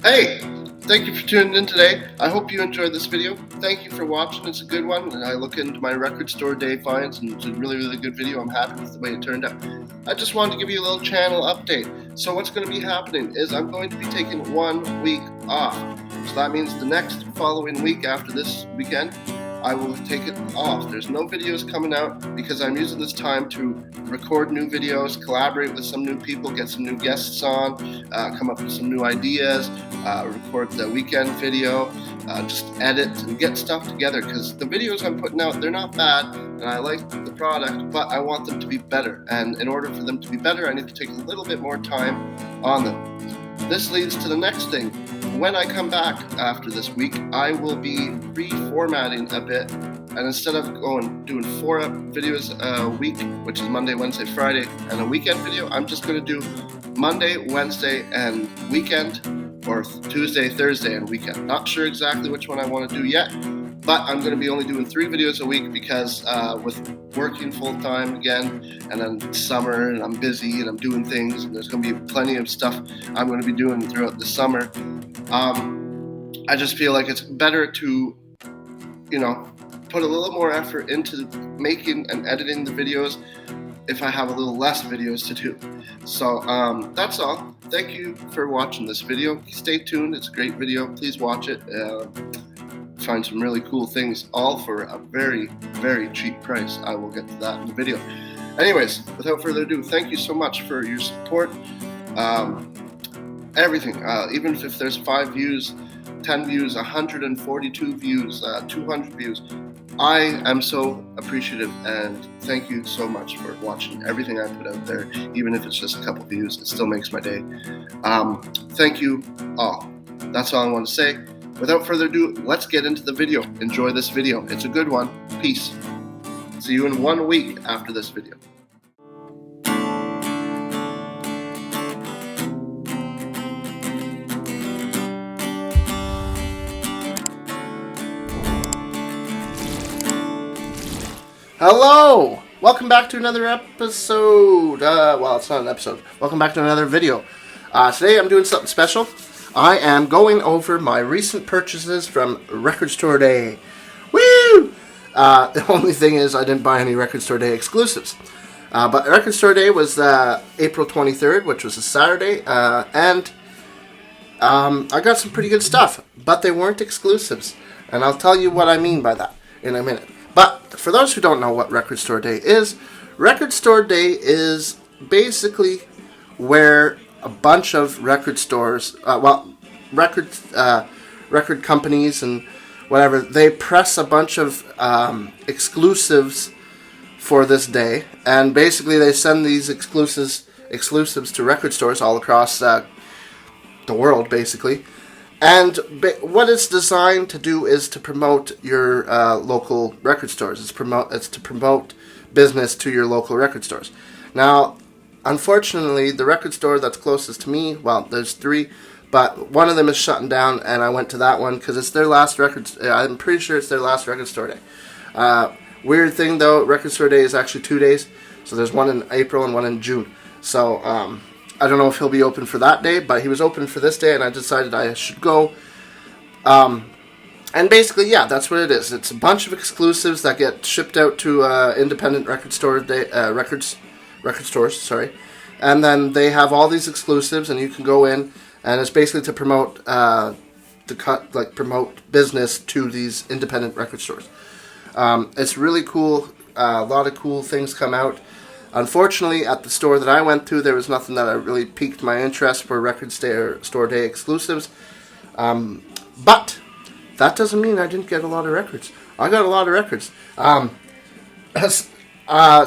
Hey, thank you for tuning in today. I hope you enjoyed this video. Thank you for watching. It's a good one. And I look into my record store day finds, and it's a really, really good video. I'm happy with the way it turned out. I just wanted to give you a little channel update. So what's going to be happening is I'm going to be taking 1 week off. So that means the next following week after this weekend, I will take it off. There's no videos coming out because I'm using this time to record new videos, collaborate with some new people, get some new guests on, come up with some new ideas, record the weekend video, just edit and get stuff together, because the videos I'm putting out, they're not bad and I like the product, but I want them to be better, and in order for them to be better I need to take a little bit more time on them. This leads to the next thing. When I come back after this week, I will be reformatting a bit, and instead of doing 4 videos a week, which is Monday, Wednesday, Friday, and a weekend video, I'm just going to do Monday, Wednesday, and weekend, or Tuesday, Thursday, and weekend. Not sure exactly which one I want to do yet, but I'm going to be only doing 3 videos a week because with working full-time again, and then it's summer, and I'm busy, and I'm doing things, and there's going to be plenty of stuff I'm going to be doing throughout the summer. I just feel like it's better to, put a little more effort into making and editing the videos if I have a little less videos to do. So that's all. Thank you for watching this video. Stay tuned. It's a great video. Please watch it. Find some really cool things, all for a very, very cheap price. I will get to that in the video. Anyways, without further ado, thank you so much for your support. Everything, even if there's 5 views, 10 views, 142 views, 200 views, I am so appreciative, and thank you so much for watching everything I put out there. Even if it's just a couple views, it still makes my day. Thank you all. That's all I want to say. Without further ado, let's get into the video. Enjoy this video. It's a good one. Peace. See you in 1 week after this video. Hello! Welcome back to another episode. Well, it's not an episode. Welcome back to another video. Today I'm doing something special. I am going over my recent purchases from Record Store Day. Woo! The only thing is I didn't buy any Record Store Day exclusives. But Record Store Day was April 23rd, which was a Saturday, and I got some pretty good stuff, but they weren't exclusives. And I'll tell you what I mean by that in a minute. But for those who don't know what Record Store Day is basically where a bunch of record stores, record companies and whatever, they press a bunch of exclusives for this day, and basically they send these exclusives to record stores all across the world, basically. And what it's designed to do is to promote your local record stores. It's to promote business to your local record stores. Now, unfortunately, the record store that's closest to me, well, there's 3, but one of them is shutting down, and I went to that one because it's their last record. I'm pretty sure it's their last Record Store Day. Weird thing though, Record Store Day is actually 2 days, so there's one in April and one in June. So I don't know if he'll be open for that day, but he was open for this day, and I decided I should go. And basically, yeah, that's what it is. It's a bunch of exclusives that get shipped out to independent record stores, sorry. And then they have all these exclusives, and you can go in, and it's basically to promote promote business to these independent record stores. It's really cool. A lot of cool things come out. Unfortunately, at the store that I went to, there was nothing that really piqued my interest for Record Store Day exclusives. But that doesn't mean I didn't get a lot of records. I got a lot of records.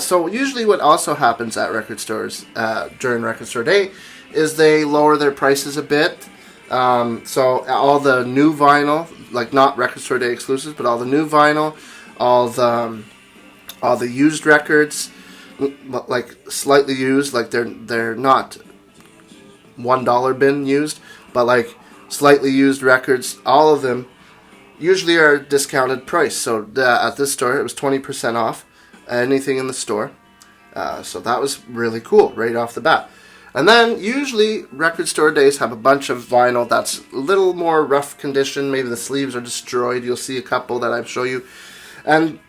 So usually what also happens at record stores during Record Store Day is they lower their prices a bit. So all the new vinyl, like not Record Store Day exclusives, but all the new vinyl, all the used records, like slightly used, like they're not $1 bin used, but like slightly used records, all of them usually are discounted price. So at this store it was 20% off anything in the store. So that was really cool right off the bat. And then usually record store days have a bunch of vinyl that's a little more rough condition. Maybe the sleeves are destroyed. You'll see a couple that I show you. And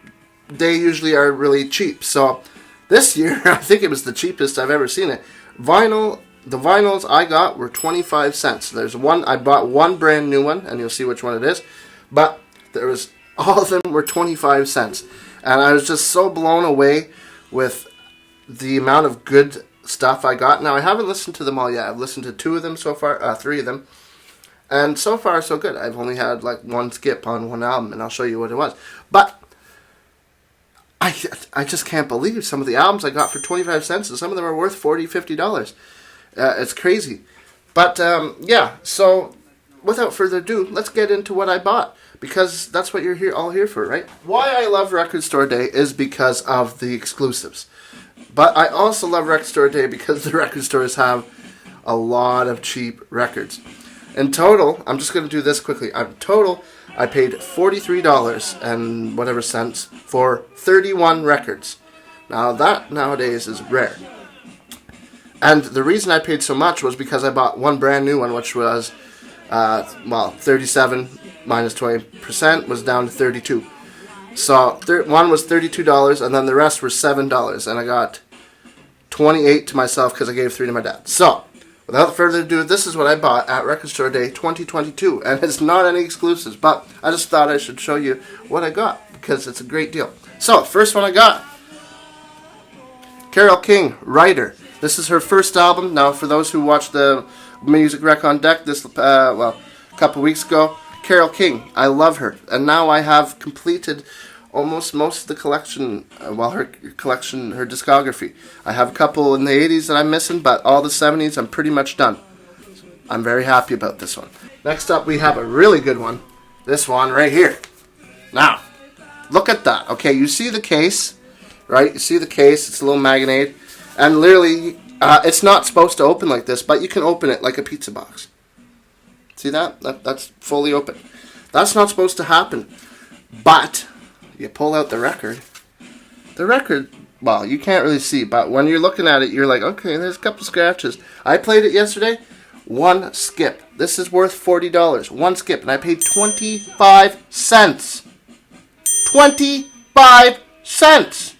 they usually are really cheap. So this year, I think it was the cheapest I've ever seen it. The vinyls I got were 25 cents. There's one, I bought one brand new one, and you'll see which one it is. But there was, all of them were 25 cents. And I was just so blown away with the amount of good stuff I got. Now, I haven't listened to them all yet. I've listened to 2 of them so far, 3 of them. And so far, so good. I've only had like one skip on one album, and I'll show you what it was. But I just can't believe some of the albums I got for 25 cents, and some of them are worth $40, $50. It's crazy. But, yeah, so without further ado, let's get into what I bought, because that's what you're all here for, right? Why I love Record Store Day is because of the exclusives. But I also love Record Store Day because the record stores have a lot of cheap records. In total, I'm just going to do this quickly. In total, I paid $43 and whatever cents for 31 records. Now that nowadays is rare. And the reason I paid so much was because I bought one brand new one, which was, 37 minus 20% was down to 32. So one was $32, and then the rest were $7, and I got 28 to myself because I gave 3 to my dad. So, without further ado, this is what I bought at Record Store Day 2022, and it's not any exclusives, but I just thought I should show you what I got because it's a great deal. So, first one I got, Carole King, Writer. This is her first album. Now, for those who watched the Music Rec on Deck a couple weeks ago, Carole King, I love her, and now I have completed almost most of the collection, her discography. I have a couple in the 80s that I'm missing, but all the 70s I'm pretty much done. I'm very happy about this one. Next up, we have a really good one. This one right here. Now, look at that. Okay, you see the case, right? You see the case, it's a little magnet, and literally, it's not supposed to open like this, but you can open it like a pizza box. See that? That's fully open. That's not supposed to happen. But you pull out the record. The record, well, you can't really see, but when you're looking at it, you're like, okay, there's a couple scratches. I played it yesterday. One skip. This is worth $40. One skip, and I paid 25 cents. 25 cents.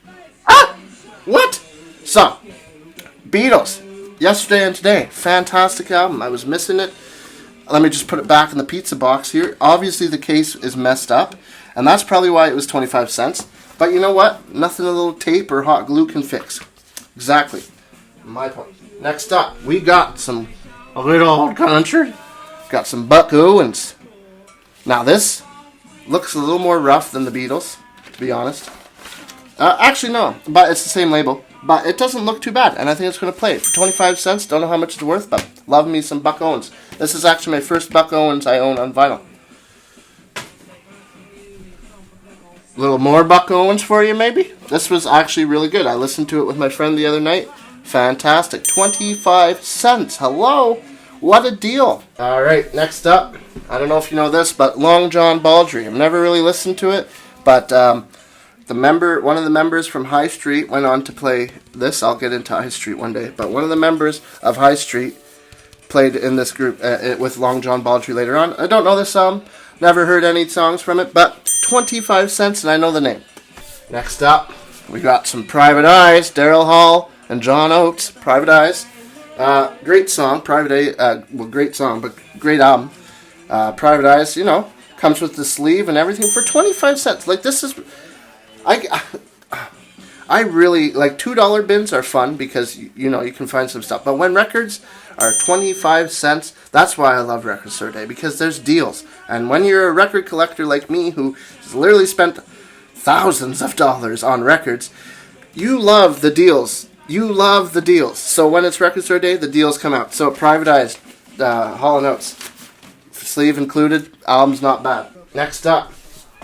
Ah! What? So, Beatles. Yesterday and today. Fantastic album. I was missing it. Let me just put it back in the pizza box here. Obviously, the case is messed up, and that's probably why it was 25 cents. But you know what? Nothing a little tape or hot glue can fix. Exactly. My point. Next up, we got some a little old country. Got some Buck Owens. Now, this looks a little more rough than the Beatles, to be honest. Actually, no, but it's the same label. But it doesn't look too bad, and I think it's going to play. For 25 cents, don't know how much it's worth, but love me some Buck Owens. This is actually my first Buck Owens I own on vinyl. A little more Buck Owens for you, maybe? This was actually really good. I listened to it with my friend the other night. Fantastic. 25 cents. Hello? What a deal. Alright, next up. I don't know if you know this, but Long John Baldry. I've never really listened to it, but one of the members from High Street went on to play this. I'll get into High Street one day. But one of the members of High Street played in this group with Long John Baldry later on. I don't know this song. Never heard any songs from it. But 25 cents and I know the name. Next up, we got some Private Eyes. Daryl Hall and John Oates. Private Eyes. Great song. Great song, but great album. Private Eyes, comes with the sleeve and everything for 25 cents. Like, this is... I really like $2 bins are fun because you can find some stuff. But when records are 25 cents, that's why I love Record Store Day, because there's deals. And when you're a record collector like me who has literally spent thousands of dollars on records, you love the deals. You love the deals. So when it's Record Store Day, the deals come out. So Private Eyes, Hall & Oates, sleeve included, album's not bad. Next up,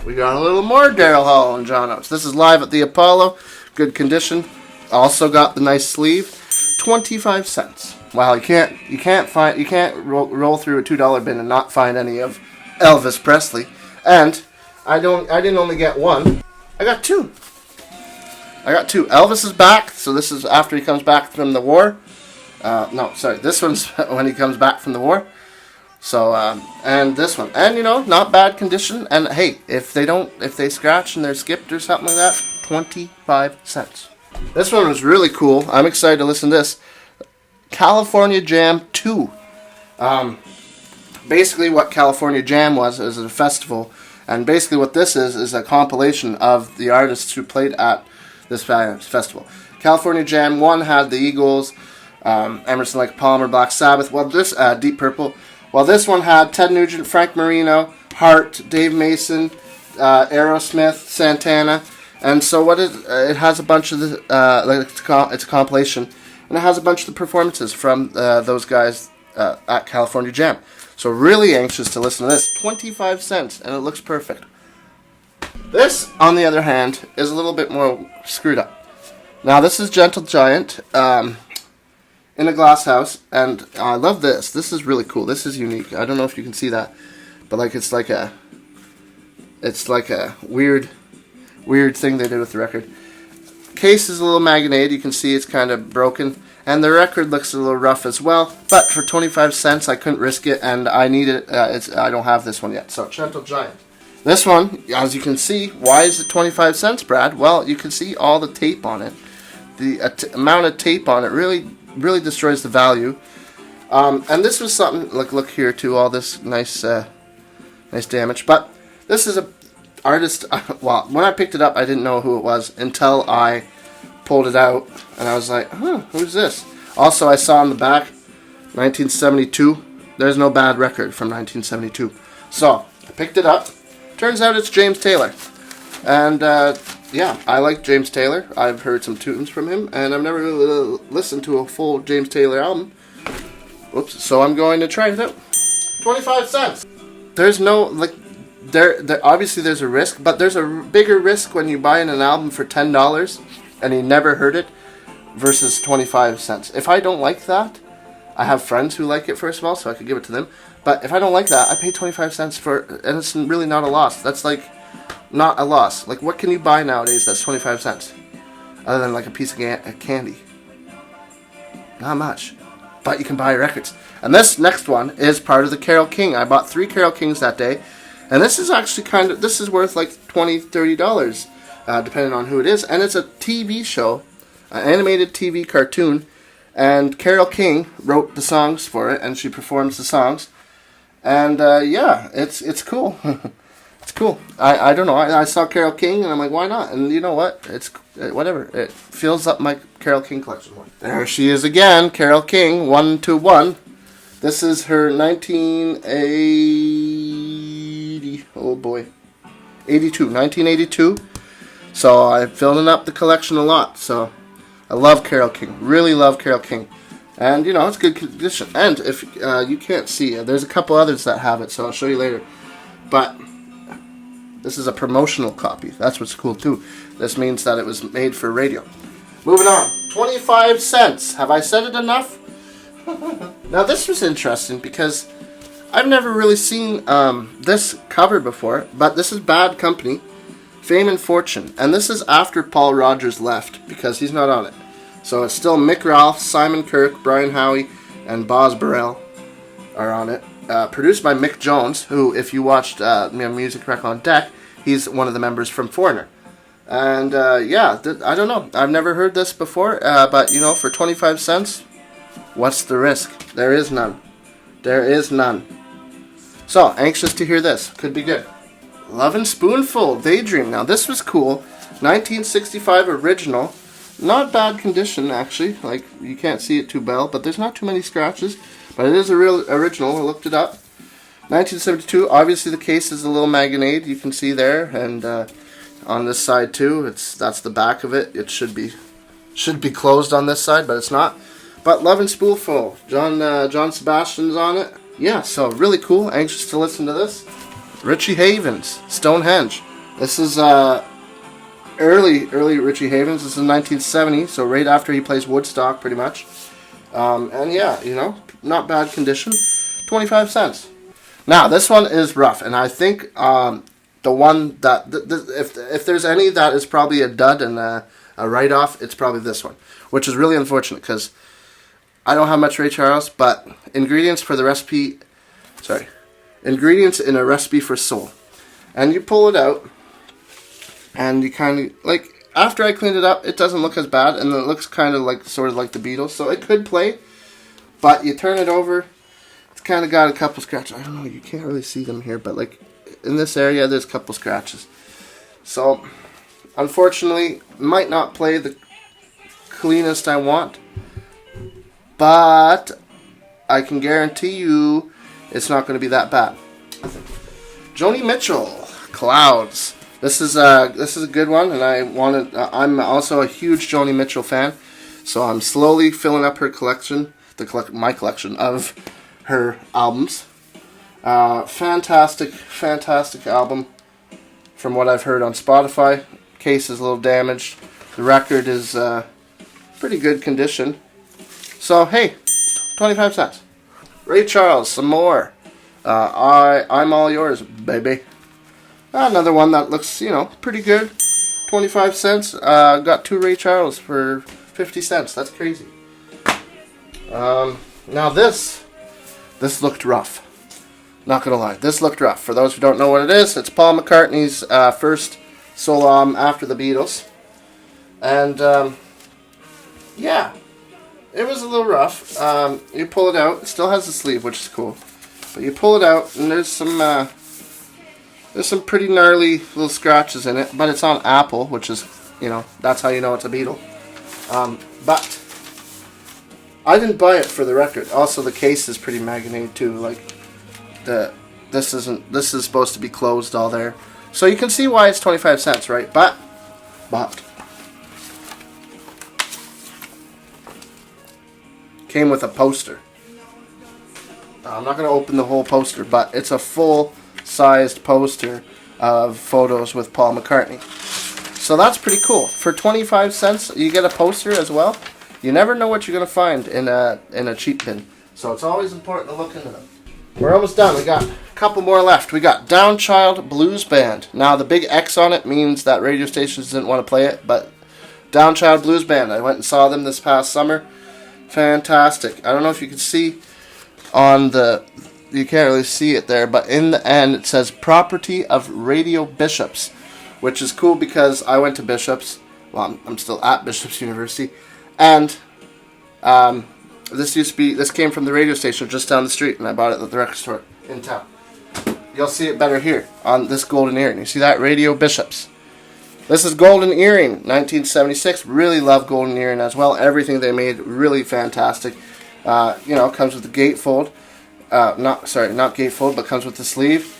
we got a little more Daryl Hall and John Oates. This is live at the Apollo. Good condition. Also got the nice sleeve. 25 cents. Wow, you can't roll through a $2 bin and not find any of Elvis Presley. And I didn't only get one. I got two. Elvis is back, so this is after he comes back from the war. No, sorry, this one's when he comes back from the war. So, and this one, and not bad condition. And hey, if they scratch and they're skipped or something like that, 25 cents. This one was really cool. I'm excited to listen to this. California Jam 2. Basically what California Jam was is a festival, and basically what this is a compilation of the artists who played at this festival. California Jam 1 had the Eagles, Emerson, Lake Palmer, Black Sabbath, Deep Purple. Well, this one had Ted Nugent, Frank Marino, Hart, Dave Mason, Aerosmith, Santana, and so it has a bunch of it's a compilation, and it has a bunch of the performances from those guys at California Jam. So really anxious to listen to this. 25 cents, and it looks perfect. This, on the other hand, is a little bit more screwed up. Now, this is Gentle Giant in a glass house, and I love this. This is really cool. This is unique. I don't know if you can see that, but it's like a weird thing they did with the record. Case is a little magneted. You can see it's kind of broken. And the record looks a little rough as well, but for 25 cents, I couldn't risk it, and I need it. I don't have this one yet. So, Gentle Giant. This one, as you can see, why is it 25 cents, Brad? Well, you can see all the tape on it. The amount of tape on it really destroys the value. And this was something. Look here too. All this nice damage. But this is a artist. Well, when I picked it up, I didn't know who it was until I pulled it out, and I was like, who's this? Also, I saw on the back, 1972. There's no bad record from 1972. So, I picked it up. Turns out it's James Taylor. And, yeah, I like James Taylor. I've heard some tunes from him, and I've never really listened to a full James Taylor album. Oops, so I'm going to try it out. 25 cents. There's no, obviously there's a risk, but there's a bigger risk when you buy an album for $10 and you never heard it, versus 25 cents. If I don't like that, I have friends who like it, first of all, so I could give it to them. But if I don't like that, I pay 25 cents for, and it's really not a loss. That's not a loss. What can you buy nowadays that's 25 cents? Other than a piece of candy. Not much. But you can buy records. And this next one is part of the Carole King. I bought 3 Carole Kings that day. And this is actually this is worth $20, $30. Depending on who it is, and it's a TV show, an animated TV cartoon, and Carole King wrote the songs for it, and she performs the songs, and yeah, it's cool. It's cool. I don't know. I saw Carole King, and I'm like, why not? And you know what? It's whatever. It fills up my Carole King collection. There she is again, Carole King, 1-1. This is her 1980. Oh boy, 1982. So I'm filling up the collection a lot. So I love Carole King. Really love Carole King. And, it's good condition. And if you can't see, there's a couple others that have it, so I'll show you later. But this is a promotional copy. That's what's cool, too. This means that it was made for radio. Moving on. 25 cents. Have I said it enough? Now, this was interesting because I've never really seen this cover before, but this is Bad Company. Fame and Fortune, and this is after Paul Rogers left, because he's not on it. So it's still Mick Ralph, Simon Kirke, Brian Howie, and Boz Burrell are on it. Produced by Mick Jones, who, if you watched Music Rec on Deck, he's one of the members from Foreigner. And yeah, I don't know. I've never heard this before, but for 25 cents, what's the risk? There is none. There is none. So, anxious to hear this. Could be good. Lovin' Spoonful, Daydream. Now, this was cool. 1965 original. Not bad condition, actually. You can't see it too well, but there's not too many scratches. But it is a real original. I looked it up. 1972. Obviously, the case is a little magneted. You can see there. And on this side, too, that's the back of it. It should be closed on this side, but it's not. But Lovin' Spoonful. John Sebastian's on it. Yeah, so really cool. Anxious to listen to this. Richie Havens, Stonehenge. This is early Richie Havens. This is 1970, so right after he plays Woodstock, pretty much. And yeah, not bad condition. 25 cents. Now, this one is rough, and I think the one that, if there's any that is probably a dud and a write-off, it's probably this one, which is really unfortunate, because I don't have much Ray Charles, but ingredients for the recipe. Sorry, ingredients in a recipe for soul. And you pull it out, and you kind of like. After I cleaned it up, it doesn't look as bad, and it looks kind of like sort of like the Beatles, so it could play. But you turn it over, it's kind of got a couple scratches. I don't know, you can't really see them here, but like in this area, there's a couple scratches. So, unfortunately, might not play the cleanest I want, but I can guarantee you it's not going to be that bad. Joni Mitchell, Clouds. This is a good one, and I'm also a huge Joni Mitchell fan, so I'm slowly filling up her collection, my collection of her albums. Fantastic album, from what I've heard on Spotify. Case is a little damaged. The record is pretty good condition. So hey, 25 cents. Ray Charles, some more. I'm all yours, baby. Another one that looks, pretty good. 25 cents. Got 2 Ray Charles for 50 cents. That's crazy. Now this looked rough. Not gonna lie, this looked rough. For those who don't know what it is, it's Paul McCartney's first solo album after the Beatles. And, yeah. It was a little rough. You pull it out. It still has a sleeve, which is cool. But you pull it out, and there's some pretty gnarly little scratches in it, but it's on Apple, which is, that's how you know it's a Beatle. But I didn't buy it for the record. Also, the case is pretty magnetic too. Like this is supposed to be closed all there, so you can see why it's 25 cents, right? But came with a poster. I'm not going to open the whole poster, but it's a full-sized poster of photos with Paul McCartney. So that's pretty cool. For 25 cents, you get a poster as well. You never know what you're going to find in a cheap bin. So it's always important to look into them. We're almost done. We got a couple more left. We got Downchild Blues Band. Now, the big X on it means that radio stations didn't want to play it, but Downchild Blues Band. I went and saw them this past summer. Fantastic. I don't know if you can see on you can't really see it there, but in the end it says property of Radio Bishops, which is cool because I went to Bishops. Well, I'm still at Bishops University, and this came from the radio station just down the street, and I bought it at the record store in town. You'll see it better here on this golden earring. You see that? Radio Bishops. This is Golden Earring, 1976. Really love Golden Earring as well. Everything they made, really fantastic. Comes with the gatefold. Not gatefold, but comes with the sleeve.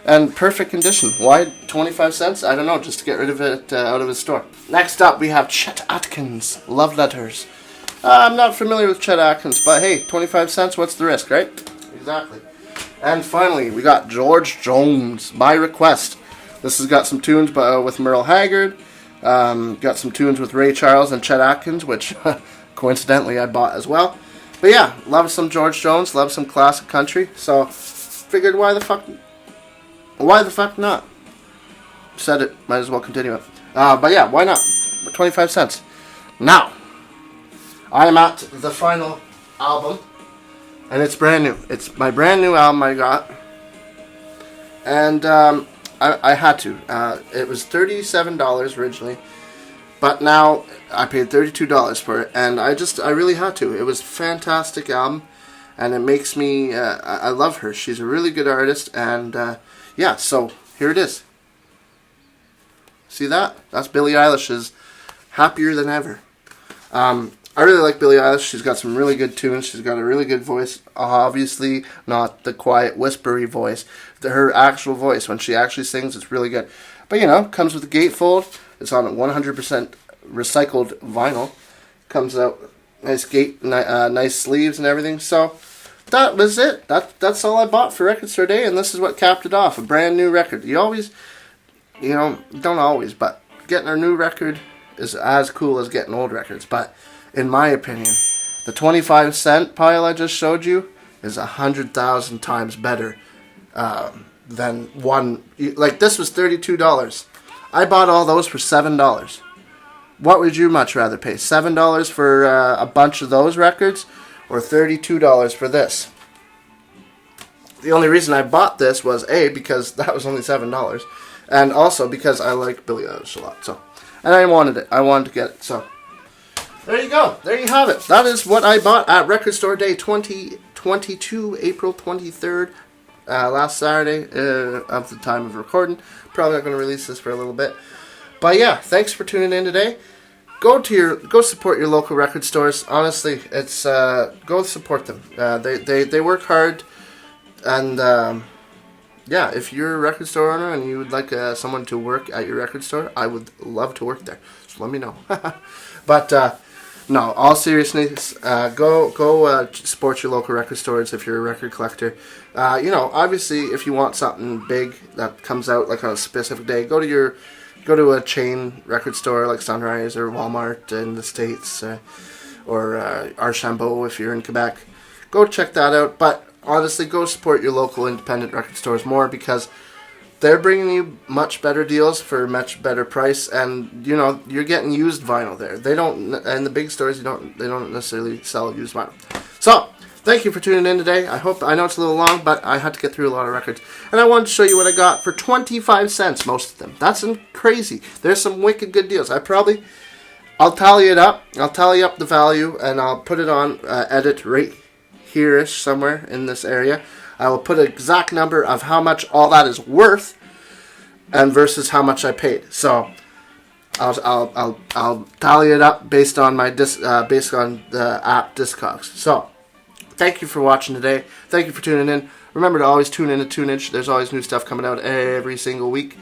And perfect condition. Why 25 cents? I don't know, just to get rid of it out of his store. Next up, we have Chet Atkins, Love Letters. I'm not familiar with Chet Atkins, but hey, 25 cents, what's the risk, right? Exactly. And finally, we got George Jones, by request. This has got some tunes with Merle Haggard. Got some tunes with Ray Charles and Chet Atkins, which coincidentally I bought as well. But yeah, love some George Jones, love some classic country. So figured why the fuck not? Said it, might as well continue it. But yeah, why not? 25 cents. Now, I am at the final album, and it's brand new. It's my brand new album I got, and I had to. It was $37 originally, but now I paid $32 for it, and I really had to. It was a fantastic album, and it makes me, I love her. She's a really good artist, and yeah, so here it is. See that? That's Billie Eilish's Happier Than Ever. I really like Billie Eilish. She's got some really good tunes. She's got a really good voice. Obviously, not the quiet, whispery voice. Her actual voice, when she actually sings, it's really good. But, comes with a gatefold. It's on 100% recycled vinyl. Comes out nice nice sleeves and everything. So, that was it. That's all I bought for Record Store Day, and this is what capped it off. A brand new record. You always, don't always, but getting a new record is as cool as getting old records. But in my opinion, the 25 cent pile I just showed you is 100,000 times better than one. Like, this was $32. I bought all those for $7. What would you much rather pay? $7 for a bunch of those records, or $32 for this. The only reason I bought this was A, because that was only $7, and also because I like Billie Eilish a lot. So, and I wanted it. I wanted to get it. So, there you go. There you have it. That is what I bought at Record Store Day 2022, April 23rd, last Saturday of the time of recording. Probably not going to release this for a little bit. But yeah, thanks for tuning in today. Go support your local record stores. Honestly, it's go support them. They work hard. And, yeah, if you're a record store owner and you would like someone to work at your record store, I would love to work there. So let me know. But, no, all seriousness, go support your local record stores if you're a record collector. You know, obviously, if you want something big that comes out, like, on a specific day, go to a chain record store like Sunrise or Walmart in the States, or Archambault if you're in Quebec. Go check that out, but honestly, go support your local independent record stores more, because they're bringing you much better deals for a much better price, and you know you're getting used vinyl there. They don't, and the big stores they don't necessarily sell used vinyl. So thank you for tuning in today. I know it's a little long, but I had to get through a lot of records, and I wanted to show you what I got for 25 cents. Most of them. That's crazy. There's some wicked good deals. I'll tally it up. I'll tally up the value, and I'll put it on edit right here-ish somewhere in this area. I will put an exact number of how much all that is worth, and versus how much I paid. So I'll tally it up based on based on the app Discogs. So thank you for watching today. Thank you for tuning in. Remember to always tune in to Tunage. There's always new stuff coming out every single week.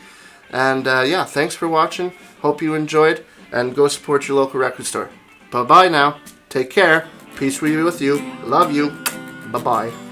And yeah, thanks for watching. Hope you enjoyed, and go support your local record store. Bye bye now. Take care. Peace be with you. Love you. Bye-bye.